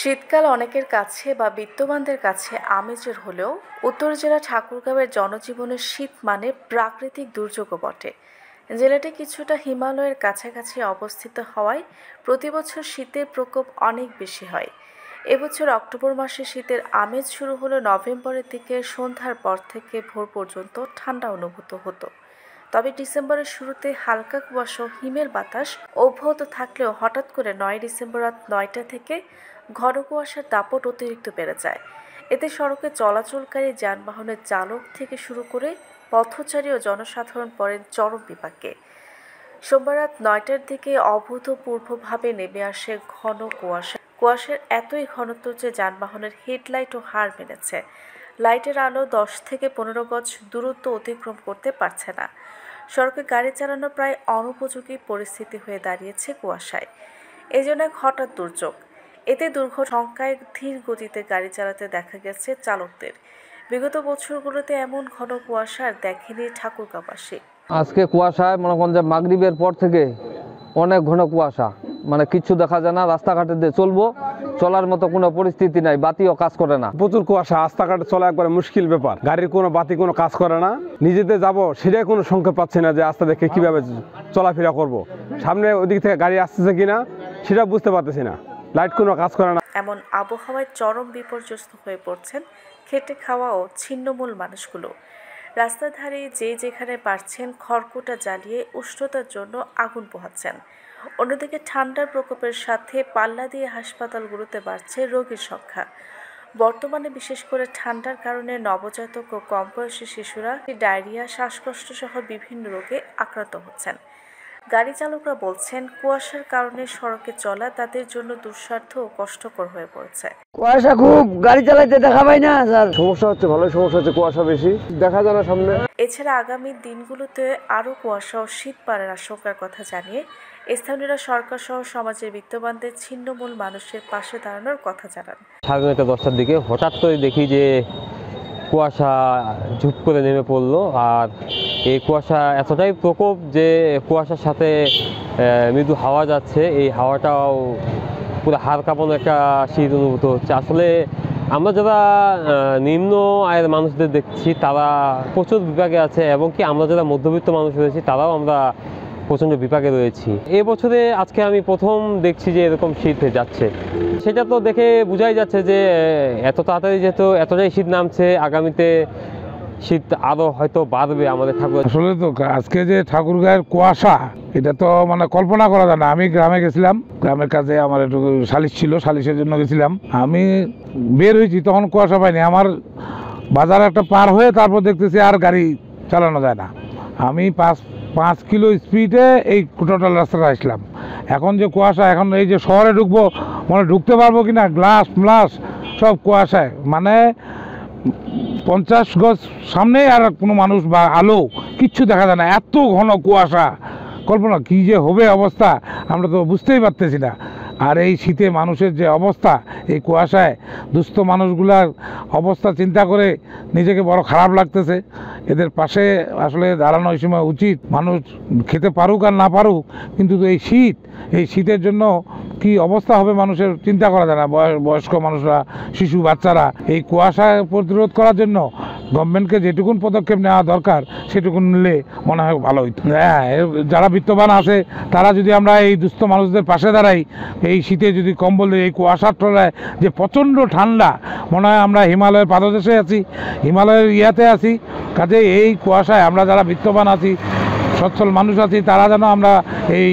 শীতকাল অনেকের কাছে বা বিত্তবানদের কাছে আমেজের হলেও উত্তর জেলা ঠাকুরগাঁওয়ের জনজীবনের শীত মানে প্রাকৃতিক দুর্যোগও বটে। জেলাটি কিছুটা হিমালয়ের কাছাকাছি অবস্থিত হওয়ায় প্রতিবছর শীতের প্রকোপ অনেক বেশি হয়। এবছর অক্টোবর মাসে শীতের আমেজ শুরু হলো নভেম্বরের দিকে সন্ধ্যার পর থেকে ভোর পর্যন্ত ঠান্ডা অনুভূত হতো। তবে ডিসেম্বরের শুরুতে হালকা কুয়াশা ও হিমের বাতাস অব্যাহত থাকলেও হঠাৎ করে ৯ ডিসেম্বর রাত ৯টা থেকে ঘন কুয়াশার দাপট অতিরিক্ত বেড়ে যায়। এতে সড়কে চলাচলকারী যানবাহনের চালক থেকে শুরু করে পথচারী ও জনসাধারণ পড়েন চরম বিপাকে। সোমবার রাত ৯টার দিকে অভূতপূর্বভাবে নেমে আসে ঘন কুয়াশার এতই ঘনত্ব যে যানবাহনের হেডলাইটও হার মেনেছে। লাইটের আলো ১০ থেকে ১৫ গজ দূরত্ব অতিক্রম করতে পারছে না। সড়কে গাড়ি চালানো প্রায় অনুপযোগী পরিস্থিতি হয়ে দাঁড়িয়েছে কুয়াশায়। এই জন্য এক হঠাৎ দুর্যোগ। এতে সংখ্যায় ধীর গতিতে গাড়ি চালাতে দেখা গেছে চালকদের। বিগত বছরগুলোতে এমন ঘন কুয়াশা আর দেখেনি ঠাকুরগাঁওবাসী। আজকে কুয়াশায় মনে করেন যে মাগরিবের পর থেকে অনেক ঘন কুয়াশা, মানে কিচ্ছু দেখা যায় না। রাস্তাঘাটে দিয়ে চলার মতো কোনো পরিস্থিতি নাই, বাতিও কাজ করে না। প্রচুর কুয়াশা, রাস্তাঘাটে চলা একবারে মুশকিল ব্যাপার। গাড়ির কোনো বাতি কোনো কাজ করে না। নিজেতে যাব সেটাই কোনো সংখ্যা পাচ্ছি না যে রাস্তা দেখে কিভাবে চলাফেরা করব। সামনে ওদিক থেকে গাড়ি আসতেছে কিনা সেটা বুঝতে পারতেছি না। লাইট কোনো কাজ করে না। এমন আবহাওয়ায় চরম বিপর্যস্ত হয়ে পড়ছেন খেটে খাওয়া ও ছিন্নমূল মানুষগুলো। রাস্তার ধারে যে যেখানে পারছেন খড়কুটা জ্বালিয়ে উষ্ণতার জন্য আগুন পোহাচ্ছেন। অন্যদিকে ঠান্ডার প্রকোপের সাথে পাল্লা দিয়ে হাসপাতালগুলোতে বাড়ছে রোগীর সংখ্যা। বর্তমানে বিশেষ করে ঠান্ডার কারণে নবজাতক ও কম বয়সী শিশুরা ডায়রিয়া, শ্বাসকষ্ট সহ বিভিন্ন রোগে আক্রান্ত হচ্ছেন। গাড়ি চালকরা বলছেন, কুয়াশার কারণে সড়কে চলা তাদের জন্য দুঃসাধ্য ও কষ্টকর হয়ে পড়ছে। কুয়াশা খুব, গাড়ি চালাইতে দেখা পাই না। সমস্যা হচ্ছে, ভালোই সমস্যা হচ্ছে। কুয়াশা বেশি, দেখা যায় না সামনে। এছাড়া আগামী দিনগুলোতে আরও কুয়াশা ও শীত বাড়ার আশঙ্কার কথা জানিয়ে স্থানীয়রা সরকার সহ সমাজের বিত্তবানদের ছিন্নমূল মানুষের পাশে দাঁড়ানোর কথা জানান। সাড়ে ৯টা-১০টার দিকে হঠাৎ করে দেখি যে কুয়াশা ঝুপ করে নেমে পড়লো। আর এই কুয়াশা এতটাই প্রকোপ যে কুয়াশার সাথে মৃদু হাওয়া যাচ্ছে। এই হাওয়াটাও পুরো হাড় কাঁপানো একটা শীত অনুভূত হচ্ছে। আসলে আমরা যারা নিম্ন আয়ের মানুষদের দেখছি তারা প্রচুর বিপাকে আছে, এবং কি আমরা যারা মধ্যবিত্ত মানুষ রয়েছি তারাও আমরা প্রচণ্ড বিপাকে রয়েছি। এবছরে আজকে আমি প্রথম দেখছি যে এরকম শীত যাচ্ছে। সেটা তো দেখে বোঝাই যাচ্ছে যে এত তাড়াতাড়ি যেহেতু এতটাই শীত নামছে, আগামীতে শীত আরও হয়তো বাড়বে আমাদের ঠাকুর। আসলে তো আজকে যে ঠাকুরগাঁয়ের কুয়াশা, এটা তো মানে কল্পনা করা যায় না। আমি গ্রামে গেছিলাম, গ্রামের কাছে আমার একটু সালিশ ছিল, সালিশের জন্য গেছিলাম। আমি বের হয়েছি তখন কুয়াশা পাইনি। আমার বাজার একটা পার হয়ে তারপর দেখতেছি আর গাড়ি চালানো যায় না। আমি 5 কিলো স্পিডে এই টোটাল রাস্তাটা আসলাম। এখন যে কুয়াশা, এখন এই যে শহরে ঢুকবো, মানে ঢুকতে পারবো কিনা, গ্লাস সব কুয়াশায়, মানে 50 গজ সামনে আর কোনো মানুষ বা আলো কিচ্ছু দেখা যায় না। এত ঘন কুয়াশা, কল্পনা কী যে হবে অবস্থা আমরা তো বুঝতেই পারতেছি না। আর এই শীতে মানুষের যে অবস্থা, এই কুয়াশায় দুস্থ মানুষগুলার অবস্থা চিন্তা করে নিজেকে বড় খারাপ লাগতেছে। এদের পাশে আসলে দাঁড়ানো এই সময় উচিত। মানুষ খেতে পারুক আর না পারুক, কিন্তু এই শীতের জন্য কি অবস্থা হবে মানুষের চিন্তা করা যায় না। বয়স্ক মানুষরা, শিশু, বাচ্চারা এই কুয়াশা প্রতিরোধ করার জন্য গভর্নমেন্টকে যেটুকুন পদক্ষেপ নেওয়া দরকার সেটুকুন নিলে মনে হয় ভালো হইতো। হ্যাঁ, যারা বিত্তবান আছে তারা যদি আমরা এই দুস্থ মানুষদের পাশে দাঁড়াই, এই শীতে যদি কম্বল এই কুয়াশার তলায় যে প্রচণ্ড ঠান্ডা, মনে হয় আমরা হিমালয়ের পাদদেশে আছি, হিমালয়ের ইয়াতে আছি। কাজে এই কুয়াশায় আমরা যারা বিত্তবান আছি, সচ্ছল মানুষ আছি, তারা যেন আমরা এই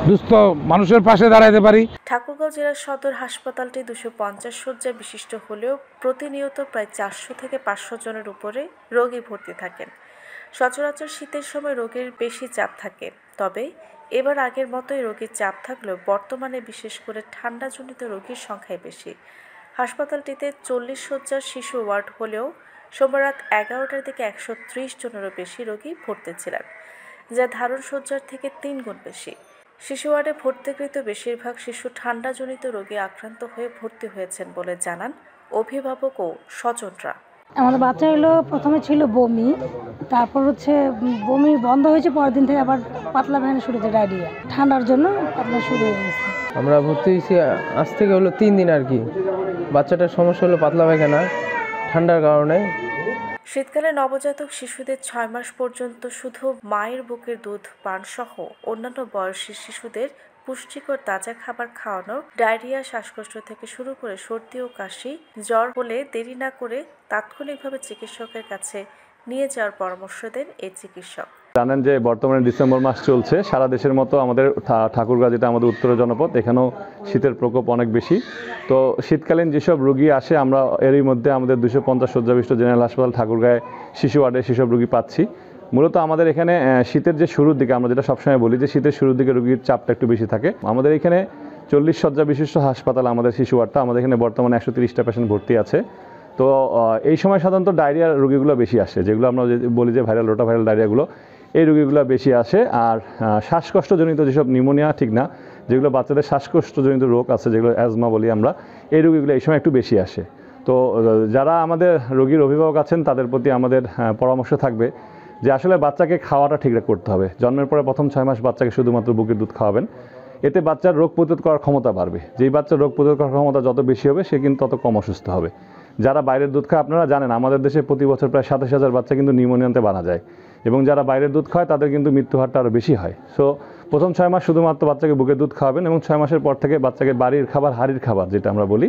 দুস্থ মানুষের পাশে দাঁড়াইতে পারি। ঠাকুরগাঁও জেলার সদর হাসপাতালটি 250 শয্যা বিশিষ্ট হলেও প্রতিনিয়ত প্রায় 400 থেকে 500 জনের উপরে রোগী ভর্তি থাকেন। সচরাচর শীতের সময় রোগীর বেশি চাপ থাকে, তবে এবার আগের মতোই রোগীর চাপ থাকলেও বর্তমানে বিশেষ করে ঠান্ডাজনিত রোগীর সংখ্যাই বেশি। হাসপাতালটিতে 40 শয্যার শিশু ওয়ার্ড হলেও সোমবার রাত 11টার দিকে 130 জনেরও বেশি রোগী ভর্তি ছিলেন, যা ধারণ শয্যার থেকে 3 গুণ বেশি। শিশু ওয়ার্ডে ভর্তিকৃত বেশিরভাগ শিশু ঠান্ডাজনিত রোগে আক্রান্ত হয়ে ভর্তি হয়েছেন বলে জানান অভিভাবক ও স্বজনরা। আমাদের বাচ্চা হলো প্রথমে ছিল বমি, তারপর বমি বন্ধ হয়েছে, পরের দিন থেকে আবার পাতলা পায়খানা শুরু হয়েছে, ডায়রিয়া। ঠান্ডার জন্য পাতলা শুরু হয়ে গেছে। আমরা ভর্তি হয়েছি আজ থেকে হলো 3 দিন আর কি। বাচ্চাটার সমস্যা হলো পাতলা পায়খানা, ঠান্ডার কারণে। শীতকালে নবজাতক শিশুদের 6 মাস পর্যন্ত শুধু মায়ের বুকের দুধ পান সহ অন্যান্য বয়সী শিশুদের পুষ্টিকর তাজা খাবার খাওয়ানো, ডায়রিয়া, শ্বাসকষ্ট থেকে শুরু করে সর্দি ও কাশি, জ্বর হলে দেরি না করে তাৎক্ষণিকভাবে চিকিৎসকের কাছে নিয়ে যাওয়ার পরামর্শ দেন এই চিকিৎসক। জানেন যে বর্তমানে ডিসেম্বর মাস চলছে, সারা দেশের মতো আমাদের ঠাকুরগাঁ, যেটা আমাদের উত্তরের জনপদ, এখানেও শীতের প্রকোপ অনেক বেশি। তো শীতকালীন যেসব রোগী আসে, আমরা এরই মধ্যে আমাদের 250 শয্যাবিষ্ট জেনারেল হাসপাতাল ঠাকুরগাঁয় শিশু ওয়ার্ডে সেসব রোগী পাচ্ছি। মূলত আমাদের এখানে শীতের যে শুরুর দিকে, আমরা যেটা সবসময় বলি যে শীতের শুরুর দিকে রোগীর চাপটা একটু বেশি থাকে। আমাদের এখানে 40 শয্যা বিশিষ্ট হাসপাতাল আমাদের শিশু ওয়ার্ডটা, আমাদের এখানে বর্তমানে 130টা পেশেন্ট ভর্তি আছে। তো এই সময় সাধারণত ডায়রিয়ার রোগীগুলো বেশি আসে, যেগুলো আমরা বলি যে ভাইরাল, রোটা ভাইরাল ডায়রিয়াগুলো, এই রোগীগুলো বেশি আসে। আর শ্বাসকষ্টজনিত যেসব নিউমোনিয়া ঠিক না, যেগুলো বাচ্চাদের শ্বাসকষ্টজনিত রোগ আছে, যেগুলো অ্যাজমা বলি আমরা, এই রোগীগুলো এই সময় একটু বেশি আসে। তো যারা আমাদের রোগীর অভিভাবক আছেন, তাদের প্রতি আমাদের পরামর্শ থাকবে যে আসলে বাচ্চাকে খাওয়াটা ঠিকঠাক করতে হবে। জন্মের পরে প্রথম 6 মাস বাচ্চাকে শুধুমাত্র বুকের দুধ খাওয়াবেন, এতে বাচ্চার রোগ প্রতিরোধ করার ক্ষমতা বাড়বে। যেই বাচ্চার রোগ প্রতিরোধ করার ক্ষমতা যত বেশি হবে, সে কিন্তু তত কম অসুস্থ হবে। যারা বাইরের দুধ খায়, আপনারা জানেন আমাদের দেশে প্রতি বছর প্রায় 27,000 বাচ্চা কিন্তু নিউমোনিয়াতে মারা যায়, এবং যারা বাইরের দুধ খায় তাদের কিন্তু মৃত্যু হারটা আরও বেশি হয়। সো প্রথম 6 মাস শুধুমাত্র বাচ্চাকে বুকের দুধ খাওয়াবেন, এবং 6 মাসের পর থেকে বাচ্চাকে বাড়ির খাবার, হাড়ির খাবার যেটা আমরা বলি,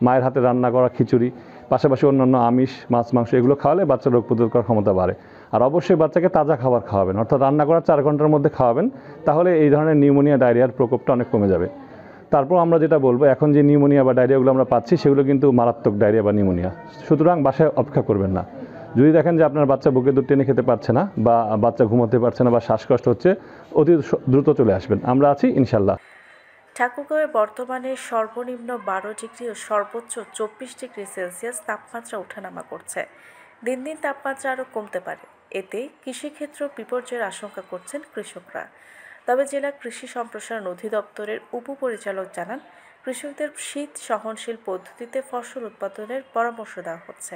মায়ের হাতে রান্না করা খিচুড়ি, পাশাপাশি অন্যান্য আমিষ, মাছ, মাংস এগুলো খাওয়ালে বাচ্চার রোগ প্রতিরোধ করার ক্ষমতা বাড়ে। আর অবশ্যই বাচ্চাকে তাজা খাবার খাওয়াবেন, অর্থাৎ রান্না করার 4 ঘন্টার মধ্যে খাওয়াবেন, তাহলে এই ধরনের নিউমোনিয়া, ডায়রিয়ার প্রকোপটা অনেক কমে যাবে। তারপর আমরা যেটা বলবো, এখন যে নিউমোনিয়া বা ডায়রিয়াগুলো আমরা পাচ্ছি, সেগুলো কিন্তু মারাত্মক ডায়রিয়া বা নিউমোনিয়া। সুতরাং বাসায় অপেক্ষা করবেন না। যদি দেখেন যে আপনার বাচ্চা বুকের দুধ টেনে খেতে পারছে না, বা বাচ্চা ঘুমাতে পারছে না, বা শ্বাসকষ্ট হচ্ছে, অতি দ্রুত চলে আসবেন, আমরা আছি ইনশাল্লাহ। ঠাকুরগাঁওয়ে বর্তমানে সর্বনিম্ন 12 ডিগ্রি ও সর্বোচ্চ 24 ডিগ্রি সেলসিয়াস তাপমাত্রা ওঠানামা করছে। দিন দিন তাপমাত্রা আরও কমতে পারে। এতে কৃষিক্ষেত্র বিপর্যয়ের আশঙ্কা করছেন কৃষকরা। তবে জেলা কৃষি সম্প্রসারণ অধিদপ্তরের উপপরিচালক জানান, কৃষকদের শীত সহনশীল পদ্ধতিতে ফসল উৎপাদনের পরামর্শ দেওয়া হচ্ছে।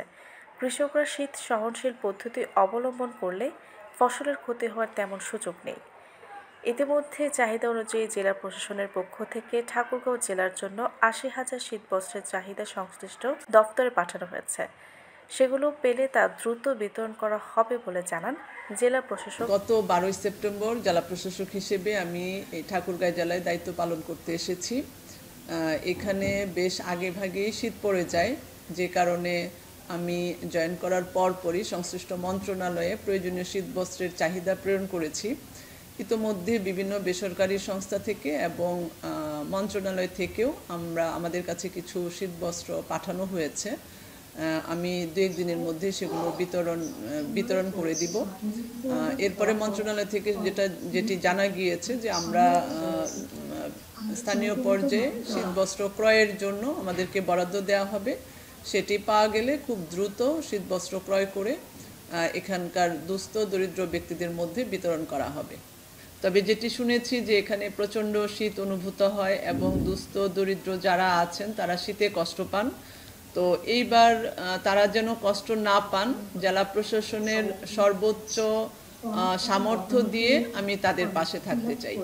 কৃষকরা শীত সহনশীল পদ্ধতি অবলম্বন করলে ফসলের ক্ষতি হওয়ার তেমন সুযোগ নেই। ইতিমধ্যে চাহিদা অনুযায়ী জেলা প্রশাসনের পক্ষ থেকে ঠাকুরগাঁও জেলার জন্য 80,000 শীতবস্ত্রের চাহিদা সংশ্লিষ্ট দফতরে পাঠানো হয়েছে। সেগুলো পেলে তা দ্রুত বিতরণ করা হবে বলে জানান জেলা প্রশাসক। গত 12 সেপ্টেম্বর জেলা প্রশাসক হিসেবে আমি এই ঠাকুরগাঁও জেলায় দায়িত্ব পালন করতে এসেছি। এখানে বেশ আগে ভাগেই শীত পড়ে যায়, যে কারণে আমি জয়েন করার পরপরই সংশ্লিষ্ট মন্ত্রণালয়ে প্রয়োজনীয় শীতবস্ত্রের চাহিদা প্রেরণ করেছি। ইতোমধ্যে বিভিন্ন বেসরকারি সংস্থা থেকে এবং মন্ত্রণালয় থেকেও আমাদের কাছে কিছু শীতবস্ত্র পাঠানো হয়েছে। আমি 2-1 দিনের মধ্যে সেগুলো বিতরণ করে দিব। এরপরে মন্ত্রণালয় থেকে যেটি জানা গিয়েছে যে আমরা স্থানীয় পর্যায়ে শীতবস্ত্র ক্রয়ের জন্য আমাদেরকে বরাদ্দ দেওয়া হবে। সেটি পাওয়া গেলে খুব দ্রুত শীতবস্ত্র ক্রয় করে এখানকার দুস্থ দরিদ্র ব্যক্তিদের মধ্যে বিতরণ করা হবে। তবে যেটি শুনেছি যে এখানে প্রচণ্ড শীত অনুভূত হয় এবং দুস্থ দরিদ্র যারা আছেন তারা শীতে কষ্ট পান। তো এইবার তারা যেন কষ্ট না পান, জেলা প্রশাসনের সর্বোচ্চ সামর্থ্য দিয়ে আমি তাদের পাশে থাকতে চাই।